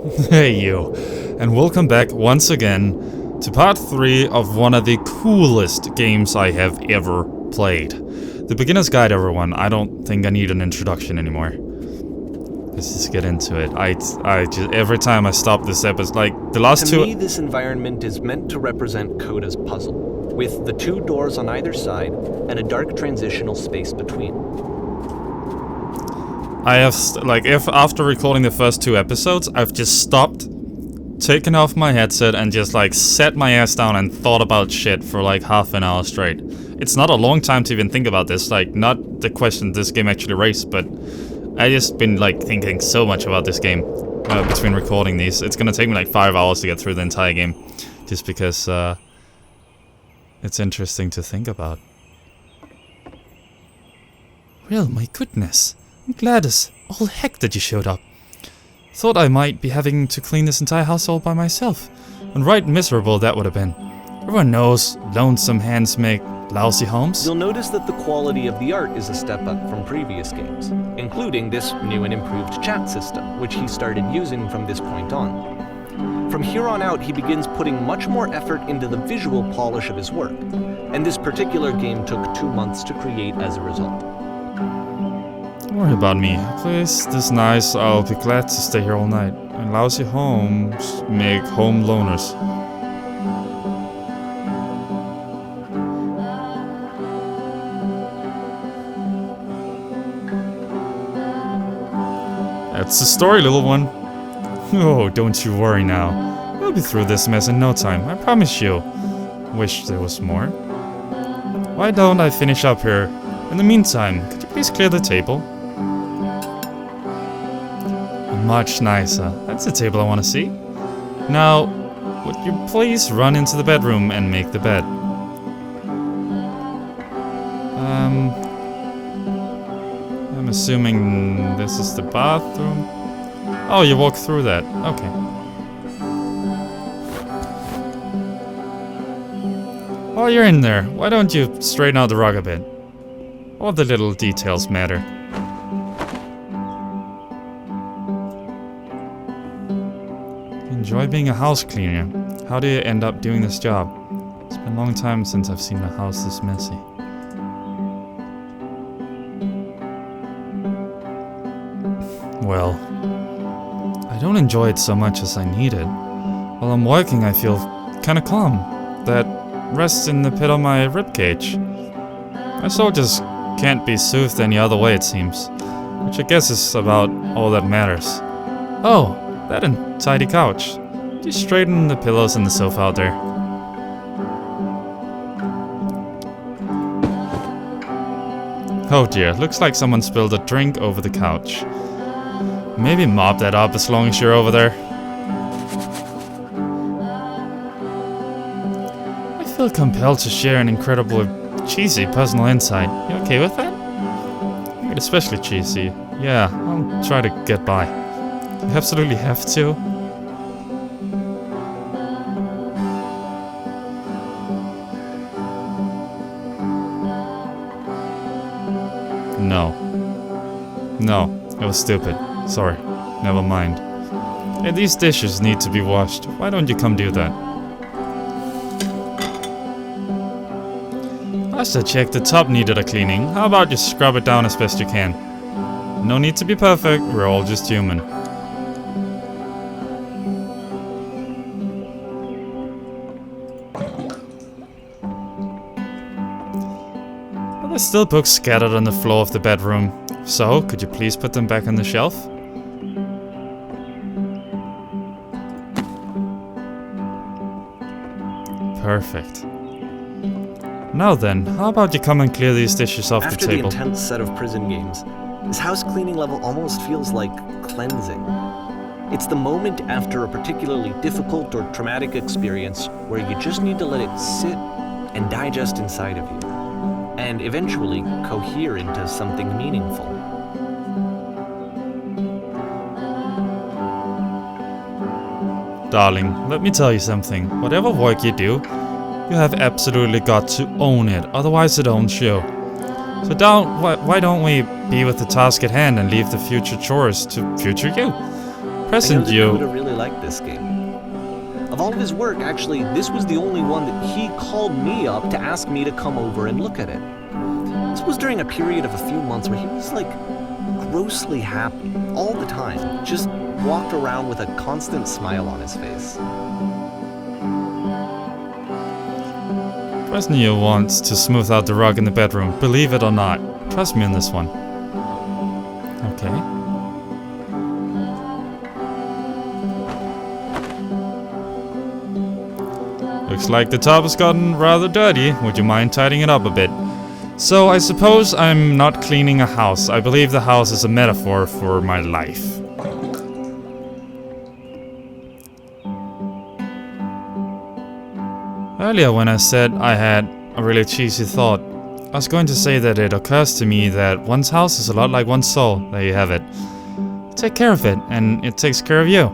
Hey you, and welcome back once again to part 3 of one of the coolest games I have ever played. The Beginner's Guide, everyone. I don't think I need an introduction anymore. Let's just get into it. I just, every time I stop this episode, like the last two... To me, this environment is meant to represent Coda's puzzle, with the 2 doors on either side and a dark transitional space between. I have, if after recording the first 2 episodes, I've just stopped, taken off my headset, and just, sat my ass down and thought about shit for, half an hour straight. It's not a long time to even think about this, not the question this game actually raised, but I just been, thinking so much about this game between recording these. It's gonna take me, 5 hours to get through the entire game, just because, it's interesting to think about. Well, my goodness. I'm glad as all heck that you showed up. Thought I might be having to clean this entire house all by myself. And right miserable that would have been. Everyone knows lonesome hands make lousy homes. You'll notice that the quality of the art is a step up from previous games, including this new and improved chat system, which he started using from this point on. From here on out, he begins putting much more effort into the visual polish of his work, and this particular game took 2 months to create as a result. Don't worry about me. A place this nice, I'll be glad to stay here all night. And lousy homes make home loners. That's the story, little one. Oh, don't you worry now. We'll be through this mess in no time, I promise you. Wish there was more. Why don't I finish up here? In the meantime, could you please clear the table? Much nicer. That's the table I want to see. Now, would you please run into the bedroom and make the bed? I'm assuming this is the bathroom. Oh, you walk through that. Okay. While you're in there, why don't you straighten out the rug a bit? All the little details matter. Enjoy being a house cleaner. How do you end up doing this job? It's been a long time since I've seen a house this messy. Well, I don't enjoy it so much as I need it. While I'm working, I feel kinda calm. That rests in the pit of my ribcage. My soul just can't be soothed any other way, it seems. Which I guess is about all that matters. Oh, that untidy couch. Just straighten the pillows and the sofa out there. Oh dear, looks like someone spilled a drink over the couch. Maybe mop that up as long as you're over there. I feel compelled to share an incredibly cheesy personal insight. You okay with that? Make it especially cheesy. Yeah, I'll try to get by. You absolutely have to. No, it was stupid. Sorry, never mind. Hey, these dishes need to be washed. Why don't you come do that? Last I checked, the tub needed a cleaning. How about you scrub it down as best you can? No need to be perfect, we're all just human. There's still books scattered on the floor of the bedroom. So, could you please put them back on the shelf? Perfect. Now then, how about you come and clear these dishes off the table? After the intense set of prison games, this house cleaning level almost feels like cleansing. It's the moment after a particularly difficult or traumatic experience where you just need to let it sit and digest inside of you, and eventually cohere into something meaningful. Darling, let me tell you something. Whatever work you do, you have absolutely got to own it, otherwise it don't show. So why don't we be with the task at hand and leave the future chores to future you? Present I know you. that RØDE really liked this game. Of all of his work, actually, this was the only one that he called me up to ask me to come over and look at it. This was during a period of a few months where he was like grossly happy all the time, just walked around with a constant smile on his face. Present you wants to smooth out the rug in the bedroom, believe it or not. Trust me on this one. Okay. Looks like the tub has gotten rather dirty. Would you mind tidying it up a bit? So I suppose I'm not cleaning a house. I believe the house is a metaphor for my life. Earlier when I said I had a really cheesy thought, I was going to say that it occurs to me that one's house is a lot like one's soul. There you have it. Take care of it, and it takes care of you.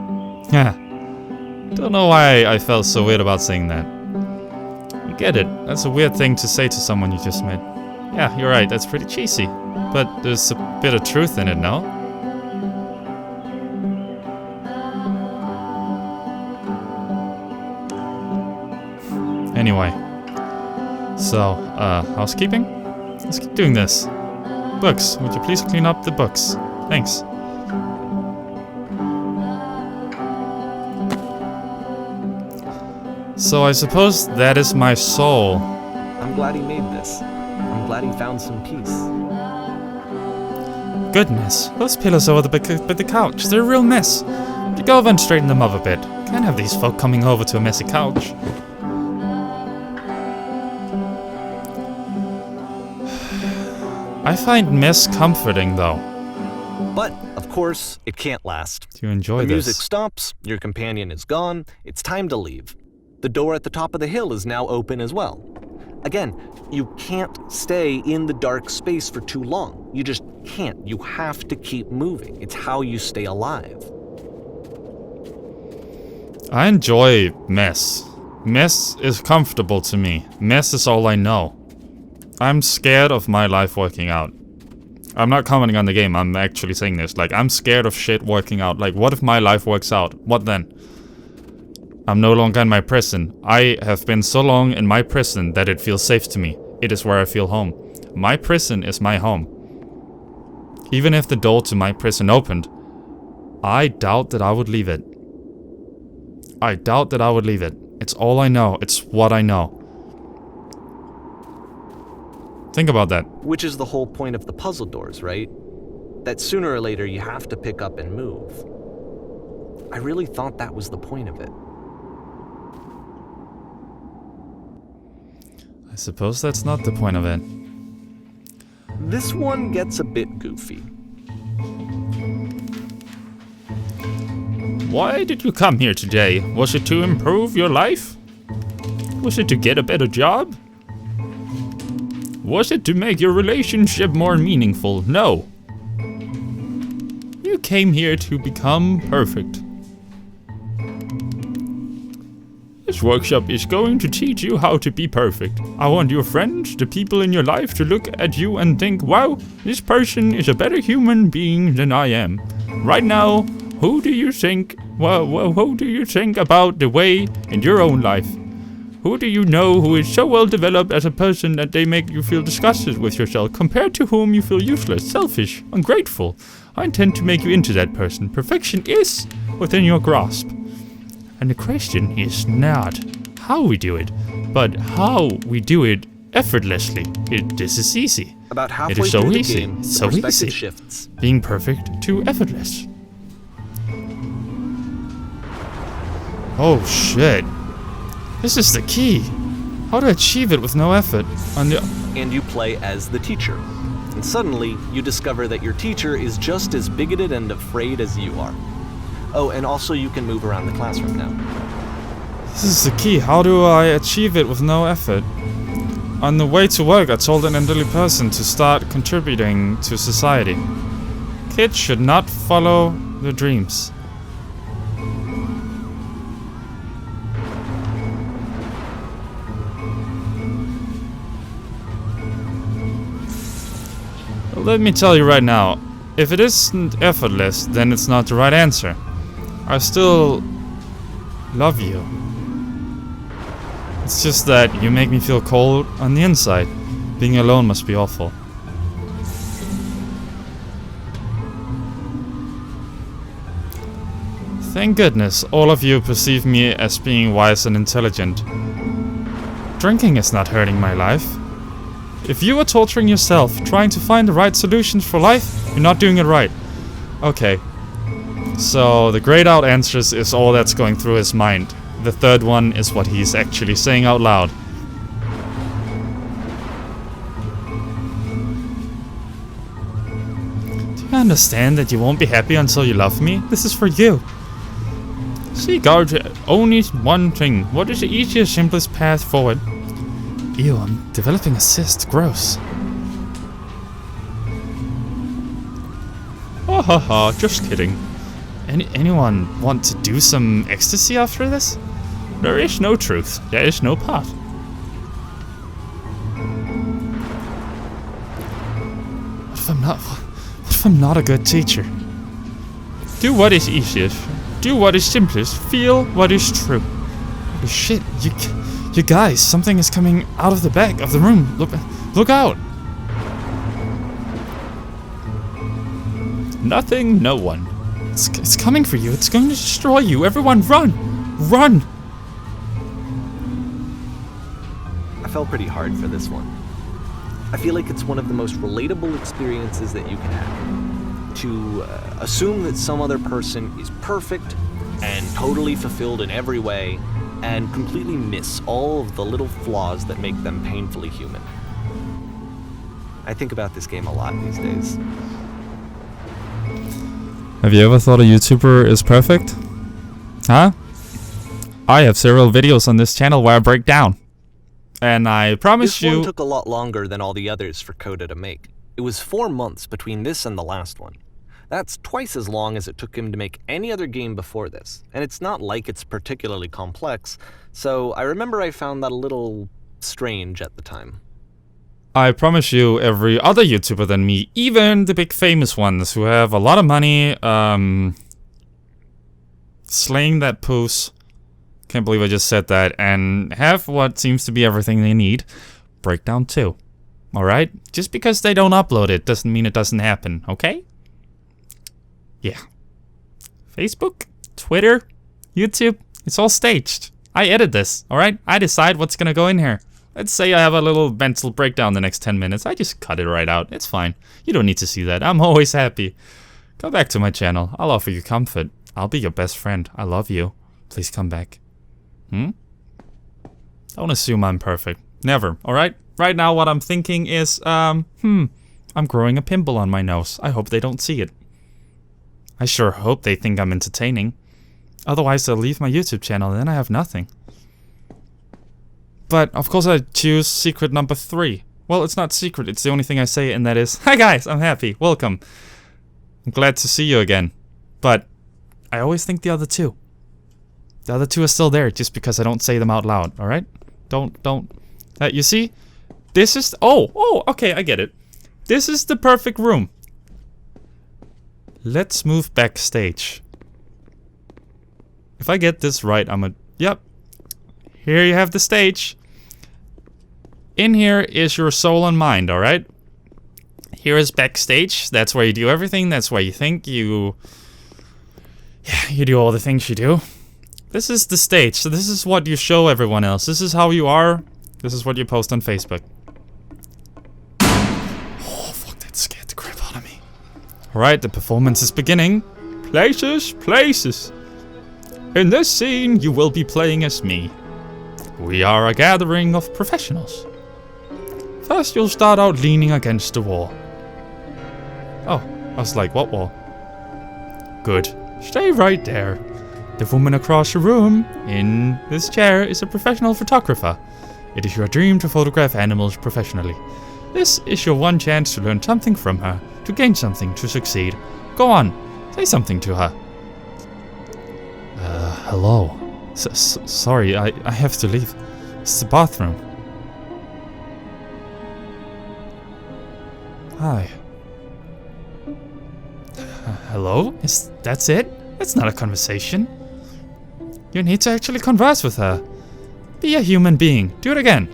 Yeah. Don't know why I felt so weird about saying that. I get it. That's a weird thing to say to someone you just met. Yeah, you're right. That's pretty cheesy. But there's a bit of truth in it, no? Anyway. So, housekeeping? Let's keep doing this. Books. Would you please clean up the books? Thanks. So I suppose that is my soul. I'm glad he made this. I'm glad he found some peace. Goodness, those pillows over the couch, they're a real mess. Would you go over and straighten them up a bit? Can't have these folk coming over to a messy couch. I find mess comforting though. But, of course, it can't last. Do you enjoy The this? music stops, your companion is gone, it's time to leave. The door at the top of the hill is now open as well. Again, you can't stay in the dark space for too long. You just can't. You have to keep moving. It's how you stay alive. I enjoy mess. Mess is comfortable to me. Mess is all I know. I'm scared of my life working out. I'm not commenting on the game, I'm actually saying this. Like, I'm scared of shit working out. Like, what if my life works out? What then? I'm no longer in my prison. I have been so long in my prison that it feels safe to me. It is where I feel home. My prison is my home. Even if the door to my prison opened, I doubt that I would leave it. I doubt that I would leave it. It's all I know. It's what I know. Think about that. Which is the whole point of the puzzle doors, right? That sooner or later you have to pick up and move. I really thought that was the point of it. I suppose that's not the point of it. This one gets a bit goofy. Why did you come here today? Was it to improve your life? Was it to get a better job? Was it to make your relationship more meaningful? No. You came here to become perfect. This workshop is going to teach you how to be perfect. I want your friends, the people in your life, to look at you and think, wow, this person is a better human being than I am. Right now, who do you think, who do you think about the way in your own life? Who do you know who is so well developed as a person that they make you feel disgusted with yourself, compared to whom you feel useless, selfish, ungrateful? I intend to make you into that person. Perfection is within your grasp. And the question is not how we do it, but how we do it effortlessly. This is easy. About halfway It is so through the easy. game, It's the so perspective easy. shifts. Being perfect to effortless. Oh shit. This is the key. How to achieve it with no effort. And you play as the teacher. And suddenly, you discover that your teacher is just as bigoted and afraid as you are. Oh, and also you can move around the classroom now. This is the key. How do I achieve it with no effort? On the way to work, I told an elderly person to start contributing to society. Kids should not follow their dreams. Let me tell you right now, if it isn't effortless, then it's not the right answer. I still love you. It's just that you make me feel cold on the inside. Being alone must be awful. Thank goodness all of you perceive me as being wise and intelligent. Drinking is not hurting my life. If you are torturing yourself, trying to find the right solutions for life, you're not doing it right. Okay. So, the grayed out answers is all that's going through his mind. The third one is what he's actually saying out loud. Do you understand that you won't be happy until you love me? This is for you. See, guard, only one thing. What is the easiest, simplest path forward? Ew, I'm developing a cyst. Gross. Ha ha ha, just kidding. Anyone want to do some ecstasy after this? There is no truth. There is no path. What if I'm not a good teacher? Do what is easiest. Do what is simplest. Feel what is true. Oh, shit, you guys, something is coming out of the back of the room. Look out. Nothing, no one. It's coming for you. It's going to destroy you. Everyone run! Run! I fell pretty hard for this one. I feel like it's one of the most relatable experiences that you can have. To assume that some other person is perfect and totally fulfilled in every way, and completely miss all of the little flaws that make them painfully human. I think about this game a lot these days. Have you ever thought a YouTuber is perfect? Huh? I have several videos on this channel where I break down. And I promise you... This one took a lot longer than all the others for Coda to make. It was 4 months between this and the last one. That's twice as long as it took him to make any other game before this, and it's not like it's particularly complex, so I remember I found that a little strange at the time. I promise you, every other YouTuber than me, even the big famous ones who have a lot of money, slaying that poos, can't believe I just said that, and have what seems to be everything they need, breakdown too. Alright? Just because they don't upload it doesn't mean it doesn't happen, okay? Yeah. Facebook, Twitter, YouTube, it's all staged. I edit this, alright? I decide what's gonna go in here. Let's say I have a little mental breakdown the next 10 minutes. I just cut it right out. It's fine. You don't need to see that. I'm always happy. Go back to my channel. I'll offer you comfort. I'll be your best friend. I love you. Please come back. Don't assume I'm perfect. Never, alright? Right now what I'm thinking is, I'm growing a pimple on my nose. I hope they don't see it. I sure hope they think I'm entertaining. Otherwise they'll leave my YouTube channel and then I have nothing. But, of course I choose secret number 3. Well, it's not secret, it's the only thing I say, and that is, hi guys, I'm happy, welcome. I'm glad to see you again. But, I always think the other two. The other two are still there, just because I don't say them out loud, alright? Don't. You see? This is, oh, okay, I get it. This is the perfect room. Let's move backstage. If I get this right, yep. Here you have the stage. In here is your soul and mind, alright? Here is backstage. That's where you do everything. That's where you think you do all the things you do. This is the stage. So this is what you show everyone else. This is how you are. This is what you post on Facebook. Oh, fuck, that scared the crap out of me. Alright, the performance is beginning. Places, places. In this scene, you will be playing as me. We are a gathering of professionals. First, you'll start out leaning against the wall. Oh, I was like, what wall? Good. Stay right there. The woman across the room, in this chair, is a professional photographer. It is your dream to photograph animals professionally. This is your one chance to learn something from her, to gain something, to succeed. Go on, say something to her. Hello. Sorry, I have to leave. It's the bathroom. Hi. Hello? That's it? It's not a conversation. You need to actually converse with her. Be a human being. Do it again.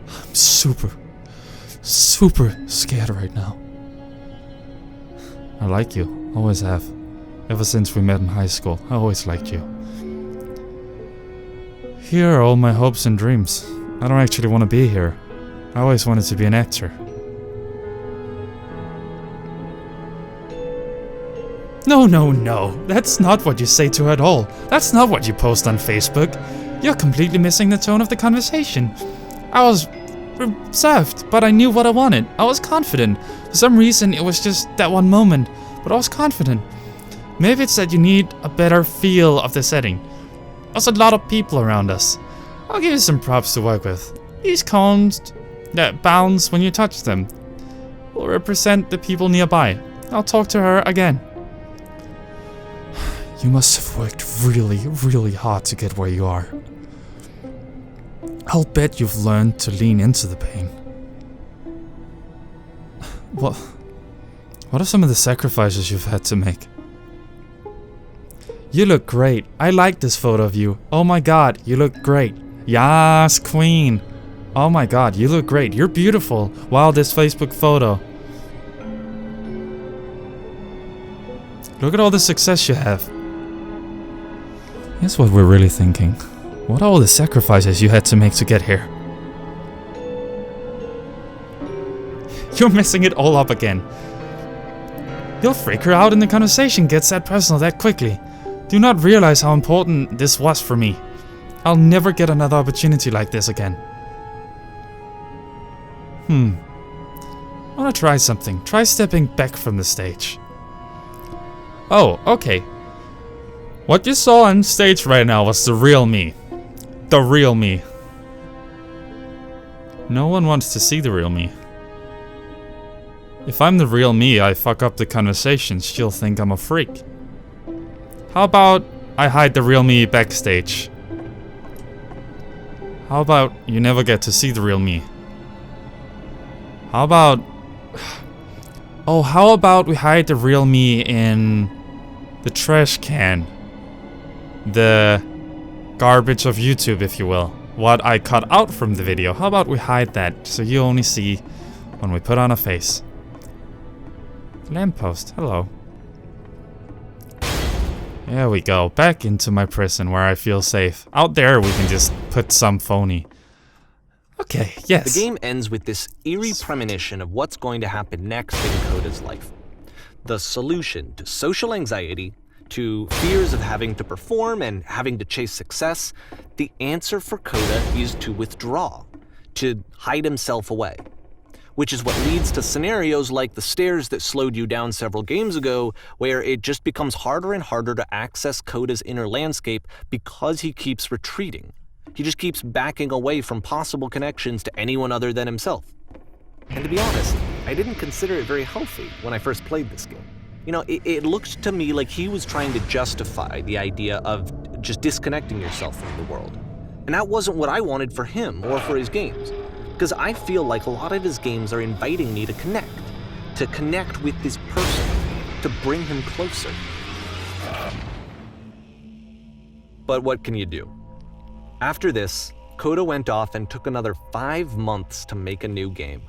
I'm super scared right now. I like you. Always have. Ever since we met in high school, I always liked you. Here are all my hopes and dreams. I don't actually want to be here. I always wanted to be an actor. No. That's not what you say to her at all. That's not what you post on Facebook. You're completely missing the tone of the conversation. I was reserved, but I knew what I wanted. I was confident. For some reason, it was just that one moment, but I was confident. Maybe it's that you need a better feel of the setting. There's a lot of people around us. I'll give you some props to work with. These cones that bounce when you touch them will represent the people nearby. I'll talk to her again. You must have worked really hard to get where you are. I'll bet you've learned to lean into the pain. What are some of the sacrifices you've had to make? You look great. I like this photo of you. Oh my god, you look great. Yas, queen. Oh my god, you look great. You're beautiful. Wow, this Facebook photo. Look at all the success you have. Here's what we're really thinking. What are all the sacrifices you had to make to get here? You're messing it all up again. You'll freak her out and the conversation gets that personal that quickly. Do not realize how important this was for me. I'll never get another opportunity like this again. I wanna try something. Try stepping back from the stage. Oh, okay. What you saw on stage right now was the real me. The real me. No one wants to see the real me. If I'm the real me, I fuck up the conversation, she'll think I'm a freak. How about I hide the real me backstage? How about you never get to see the real me? How about... Oh, how about we hide the real me in the trash can? The garbage of YouTube, if you will. What I cut out from the video. How about we hide that so you only see when we put on a face? Lamppost, hello. There we go. Back into my prison where I feel safe. Out there we can just put some phony. Okay, yes. The game ends with this eerie premonition of what's going to happen next in Coda's life. The solution to social anxiety, to fears of having to perform and having to chase success, the answer for Coda is to withdraw, to hide himself away. Which is what leads to scenarios like the stairs that slowed you down several games ago, where it just becomes harder and harder to access Coda's inner landscape because he keeps retreating. He just keeps backing away from possible connections to anyone other than himself. And to be honest, I didn't consider it very healthy when I first played this game. You know, it looked to me like he was trying to justify the idea of just disconnecting yourself from the world. And that wasn't what I wanted for him or for his games. Because I feel like a lot of his games are inviting me to connect with this person, to bring him closer. But what can you do? After this, Coda went off and took another 5 months to make a new game.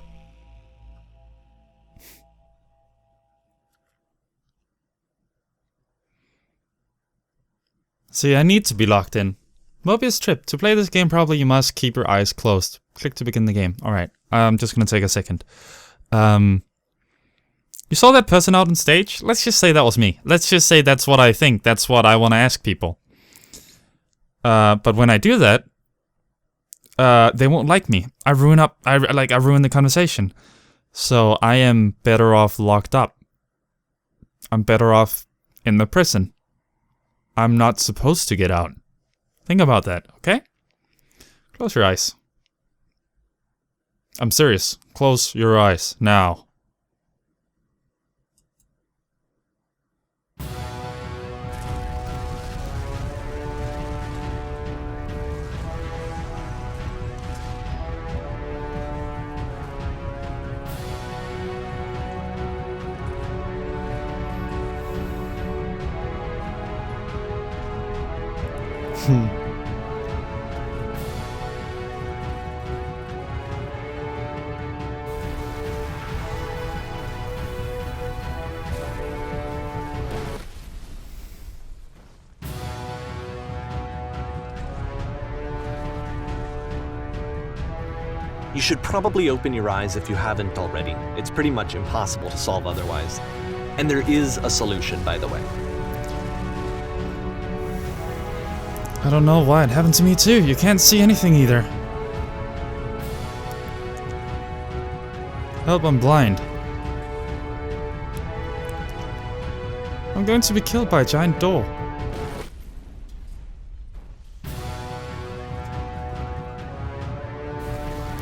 See, I need to be locked in. Mobius Trip. To play this game, probably you must keep your eyes closed. Click to begin the game. Alright, I'm just gonna take a second. You saw that person out on stage? Let's just say that was me. Let's just say that's what I think. That's what I want to ask people. But when I do that, they won't like me. I ruin the conversation. So I am better off locked up. I'm better off in the prison. I'm not supposed to get out. Think about that, okay? Close your eyes. I'm serious. Close your eyes now. You should probably open your eyes if you haven't already. It's pretty much impossible to solve otherwise. And there is a solution, by the way. I don't know why it happened to me too. You can't see anything either. Help, I'm blind. I'm going to be killed by a giant door.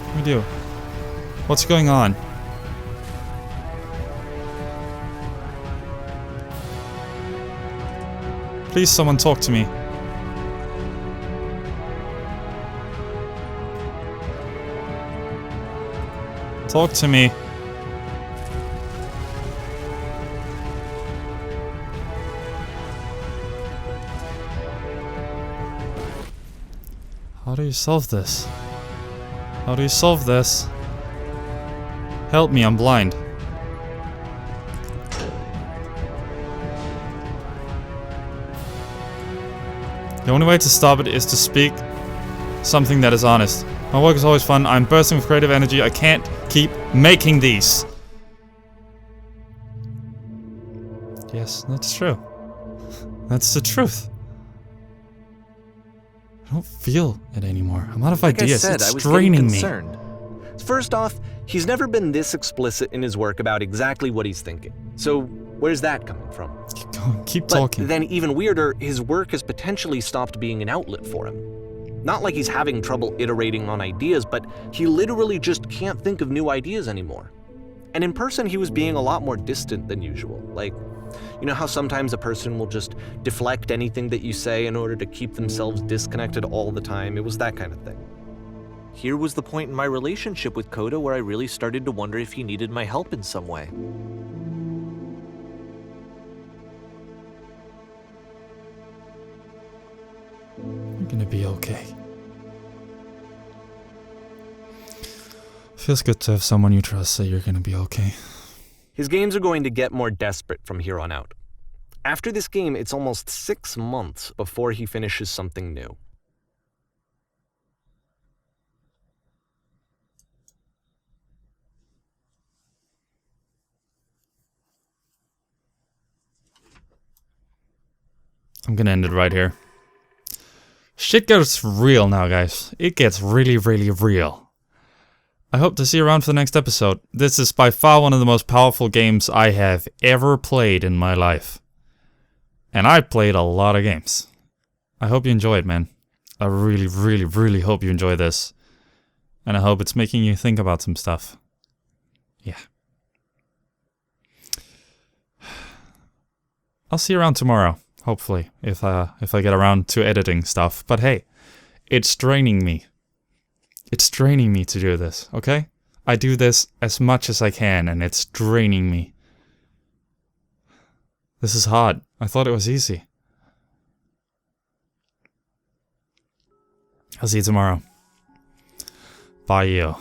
What do we do? What's going on? Please, someone talk to me. Talk to me. How do you solve this? How do you solve this? Help me, I'm blind. The only way to stop it is to speak something that is honest. My work is always fun. I'm bursting with creative energy. I can't keep making these. Yes, that's true. That's the truth. I don't feel it anymore. I'm out of ideas. It's draining me. First off, he's never been this explicit in his work about exactly what he's thinking. So where's that coming from? Keep going. Keep talking. But then even weirder, his work has potentially stopped being an outlet for him. Not like he's having trouble iterating on ideas, but he literally just can't think of new ideas anymore. And in person, he was being a lot more distant than usual. Like, you know how sometimes a person will just deflect anything that you say in order to keep themselves disconnected all the time? It was that kind of thing. Here was the point in my relationship with Coda where I really started to wonder if he needed my help in some way. You're gonna be okay. Feels good to have someone you trust say you're gonna be okay. His games are going to get more desperate from here on out. After this game, it's almost 6 months before he finishes something new. I'm gonna end it right here. Shit gets real now, guys. It gets really, really real. I hope to see you around for the next episode. This is by far one of the most powerful games I have ever played in my life. And I played a lot of games. I hope you enjoy it, man. I really, really, really hope you enjoy this. And I hope it's making you think about some stuff. Yeah. I'll see you around tomorrow. Hopefully, if I get around to editing stuff. But hey, it's draining me. It's draining me to do this, okay? I do this as much as I can, and it's draining me. This is hard. I thought it was easy. I'll see you tomorrow. Bye, you.